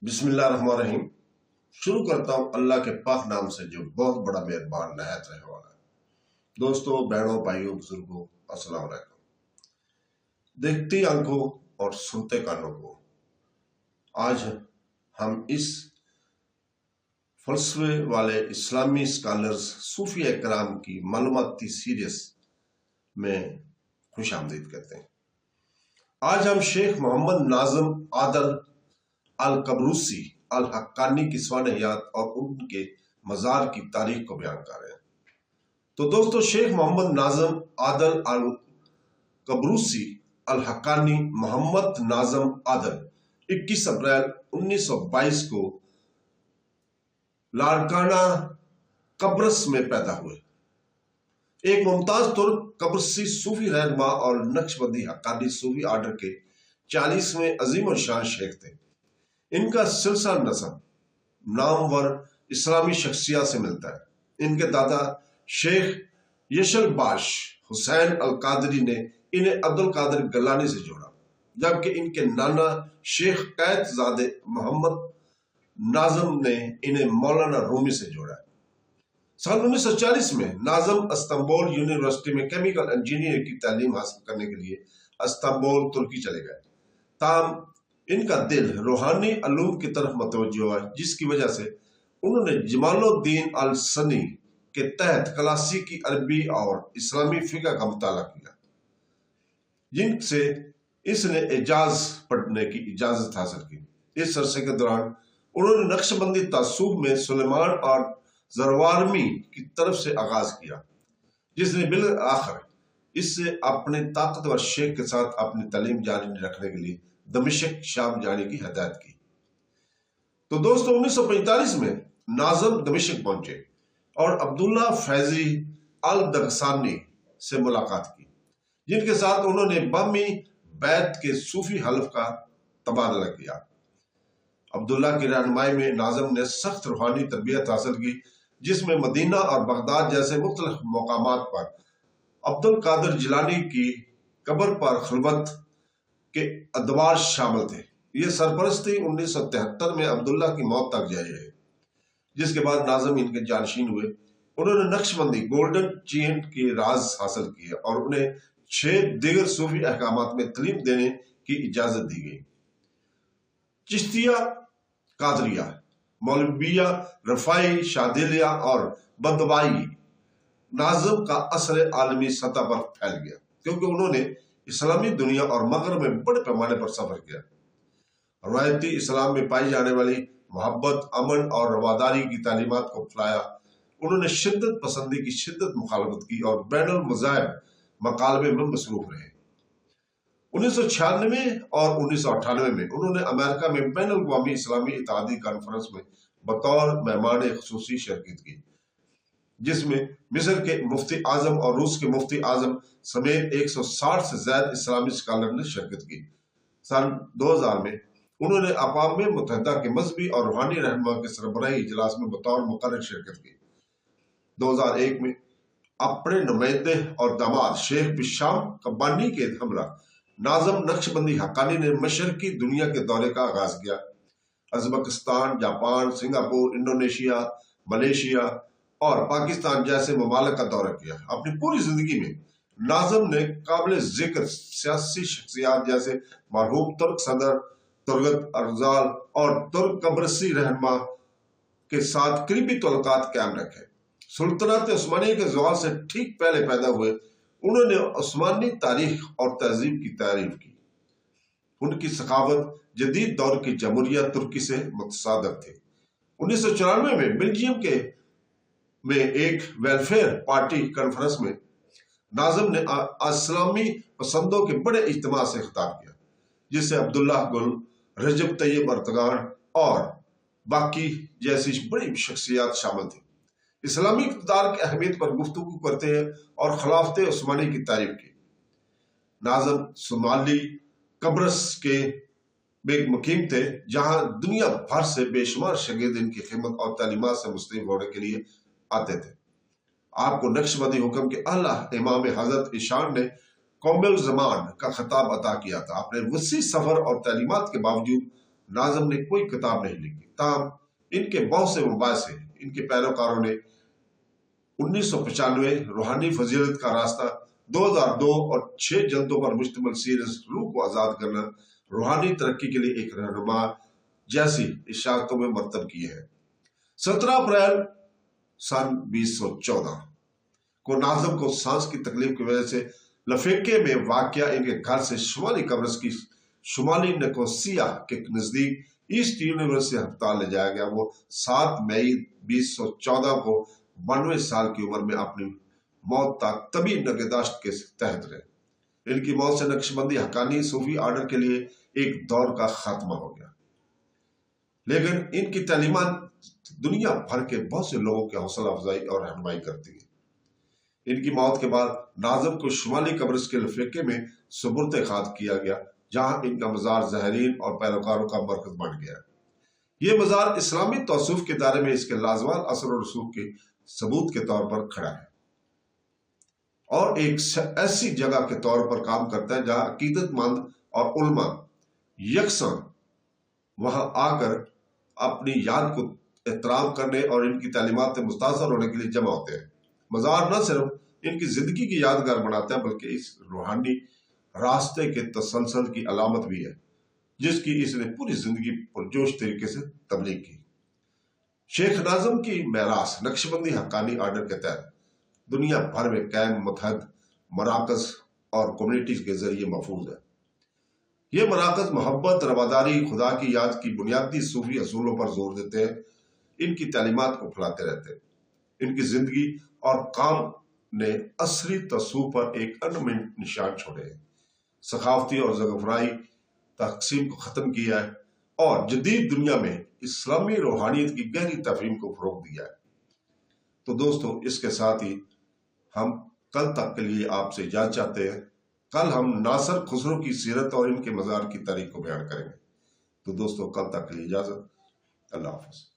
बिस्मिल्लाहिर्रहमानिर्रहीम। शुरू करता हूँ अल्लाह के पाक नाम से जो बहुत बड़ा मेहरबान नहायत रहने वाला है। दोस्तों, बहनों, भाइयों, बुजुर्गों, अस्सलाम वालेकुम। देखती आंखों और सुनते कानों को, आज हम इस फलसफे वाले इस्लामी स्कॉलर्स सूफी एकराम की मालूमाती सीरीज में खुश आमदीद कहते हैं। आज हम शेख मोहम्मद नाज़िम आदल अल कबरूसी अल हक्कानी की स्वानहयात और उनके मज़ार की तारीख को बयान कर रहे हैं। तो दोस्तों, शेख मोहम्मद नाज़िम आदल अल कबरूसी अल हक्कानी मोहम्मद नाज़िम आदल 21 अप्रैल 1922 को लाड़काना कब्रस में पैदा हुए। एक मुमताज तुर्क कब्रसी सूफी रहनुमा और नक्शबंदी हक्कानी सूफी आर्डर के 40वें अजीम और शान शेख थे। इनका सिलसिला नसब नामवर इस्लामी शख्सियत से मिलता है। इनके दादा शेख यशलबाश हुसैन अल कादरी ने इन्हें अब्दुल कादिर गलानी से जोड़ा, जबकि इनके नाना शेख कैतजादे मोहम्मद नाज़िम ने इन्हें मौलाना रूमी से जोड़ा। सन 1940 में नाज़िम इस्तांबुल यूनिवर्सिटी में केमिकल इंजीनियर की तालीम हासिल करने के लिए इस्तांबुल तुर्की चले गए। ताहम इनका दिल रूहानी अलूम की तरफ मतवज्जो है, जिसकी वजह से उन्होंने जमालुद्दीन अल सनी के तहत क्लासिकी अरबी और इस्लामी फिक़ह का मुताला किया, जिनसे इसने एजाज पढ़ने की इजाजत हासिल की। इस अरसे के दौरान उन्होंने नक्शबंदी तासुब में सुलेमान और जरवारमी की तरफ से आगाज किया, जिसने बिल आखिर इससे अपने ताकतवर शेख के साथ अपनी तालीम जारी रखने के लिए दमिश्क शाम जाने की हदायत की। तो दोस्तों, 1945 में नाज़िम दमिश्क पहुंचे और अब्दुल्ला फैजी अल दगसानी से मुलाकात की, जिनके साथ उन्होंने बामी बैत के सूफी हल्फ का तबादला किया। अब्दुल्ला की रहनुमाई में नाज़िम ने सख्त रूहानी तरबियत हासिल की, जिसमें मदीना और बगदाद जैसे मुख्तलिफ मकामात पर अब्दुल कादिर जिलानी की कब्र पर खिलवत के अदवार शामिल थे। ये सरपरस्ती 1973 में अब्दुल्ला की मौत तक जारी रही, जिसके बाद नाज़िम इनके जानशीन हुए। उन्होंने नक्शबंदी गोल्डन चेन के राज हासिल किए और उन्हें 6 दीगर सूफी अहकामात में तालीम देने की इजाजत दी गई। चिश्तिया, कादरिया, मौलविया, रफाई, शादिलिया और बदवाई नाज़िम का असर आलमी सतह पर फैल गया, क्योंकि उन्होंने इस्लामी दुनिया और मगरब में बड़े पैमाने पर सफर किया। रवायती इस्लाम में पाई जाने वाली मोहब्बत, अमन और रवादारी की तालीमात को फैलाया। उन्होंने शिद्दत पसंदी की शिद्दत मुखालफत की और बैनुल मज़ाहिब मकालबे में मसरूफ रहे। 1996 और 1998 में उन्होंने अमेरिका में बैनुल अक़वामी इस्लामी इत्तेहादी कॉन्फ्रेंस में बतौर मेहमान ख़ुसूसी शिरकत की, जिसमें मिस्र के मुफ्ती आजम और रूस के मुफ्ती आजम समेत 160 से ज्यादा इस्लामी स्कॉलर ने शिरकत की। सन 2000 में उन्होंने अक़वाम मुत्तहिदा के मजहबी और रूहानी रहनुमा के सरबराही इजलास में बतौर मुक़र्रर शिरकत की। 2001 में अपने नुमाइंदे और दामाद शेख बिशाम कब्बानी के हमरा नाज़िम नक्शबंदी हक्कानी ने मशरकी दुनिया के दौरे का आगाज किया। Uzbekistan, Japan, Singapore, Indonesia, Malaysia और पाकिस्तान जैसे ममालिक का दौरा किया। अपनी पूरी जिंदगी में नाज़िम ने काबिल जिक्र सियासी शख्सियत जैसे मरहूम तुर्क सदर तुर्गत अरजाल और तुर्क कब्रसी रहनुमा के साथ करीबी तल्लुकात कायम रखे। सुल्तनत उस्मानिया के ज़वाल से ठीक पहले पैदा हुए, उन्होंने उस्मानी तारीख और तहजीब की तारीफ की। उनकी सखावत जदीद दौर की जमहूरिया तुर्की से मुतसादिर थी। 1994 में बेल्जियम में एक वेलफेयर पार्टी कॉन्फ्रेंस में नाज़िम ने इस्लामी पसंदों के बड़े इज्तिमा से खिताब किया, जिससे अब्दुल्ला गुल, रजब तैयब अर्दगान और बाकी जैसी बड़ी शख्सियत शामिल थी। इस्लामी इक़्तिदार की अहमियत पर गुफ्तगू करते हैं और खिलाफत उस्मानी की तारीफ की। नाज़िम सोमाली कब्रस के एक मुकीम थे, जहां दुनिया भर से बेशुमार शागिर्द इनकी खिदमत और तालीमात से मुस्तफ़ीद होने के लिए आते थे। आपको नक्शबंदी हुक्म के आला इमाम हजरत ईशान ने कौमुल ज़मान का खिताब अता किया था। अपने वसी सफर और तालीमात के बावजूद नाज़िम ने कोई किताब नहीं लिखी। ताहम इनके बहुत से मबाहिस हैं। इनके पैरोकारों ने 1995 रूहानी फजीलत का रास्ता, 2002 और 6 जल्दों पर मुश्तमिल सीरीज रूह को आज़ाद करना, रूहानी तरक्की के लिए एक रहनुमा जैसी इशारतों में मरतब किए हैं। 17 अप्रैल सन 2014 को नाज़िम को सांस की तकलीफ की वजह से लफेके में वाक़या इनके घर से शुमाली कब्रस की शुमाली निकोसिया के नज़दीक ईस्ट यूनिवर्सिटी अस्पताल ले जाया गया। वो 7 मई 2014 को 92 साल की उम्र में अपनी मौत तक तभी नगहदाश्त के तहत रहे। इनकी मौत से नक्शबंदी हक्कानी सूफी आर्डर के लिए एक दौर का खात्मा हो गया, लेकिन इनकी तालीमात दुनिया भर के बहुत से लोगों की हौसला अफजाई और रहनुमाई करती है। इनकी मौत के बाद नाज़िम को शुमाली कब्रिस के लफेके में सुपुर्द खाक किया गया, जहां इनका मज़ार ज़ाहिरीन और पैरोकारों का मरकज बन गया। ये मज़ार इस्लामी तौसूफ के दायरे में इसके लाजवाल असर और रसूख के सबूत के तौर पर खड़ा है और एक ऐसी जगह के तौर पर काम करता है जहां अकीदतमंद और उलमा यकसा वहां आकर अपनी याद को एहतराम करने और इनकी तालीमात से मुतासर होने के लिए जमा होते हैं। मज़ार न सिर्फ इनकी जिंदगी की यादगार बनाता है, बल्कि इस रूहानी रास्ते के तसलसल की अलामत भी है, जिसकी इसने पूरी जिंदगी पुरजोश तरीके से तबलीग की। शेख नाज़िम की मेरास नक्शबंदी हक्कानी आर्डर के तहत दुनिया भर में कायम मुतहद मराकज और कम्युनिटीज के जरिए महफूज है। ये मराकज मोहब्बत, रवादारी, खुदा की याद की बुनियादी सूफी असूलों पर जोर देते हैं, इनकी तालीमात को फैलाते रहते हैं। इनकी जिंदगी और काम ने असरी तसूफ पर एक अनमिट निशान छोड़े हैं, सखाफती और ज़गफ़राई तकसीम को ख़त्म किया है और जदीद दुनिया में इस्लामी रूहानियत की गहरी तफहीम को फ़रोग़ दिया है। तो दोस्तों, इसके साथ ही हम कल तक के लिए आपसे इजाज़त चाहते हैं। कल हम नासिर खुसरो की सीरत और इनके मज़ार की तारीख को बयान करेंगे। तो दोस्तों, कल तक के लिए इजाज़त। अल्लाह हाफ़िज़।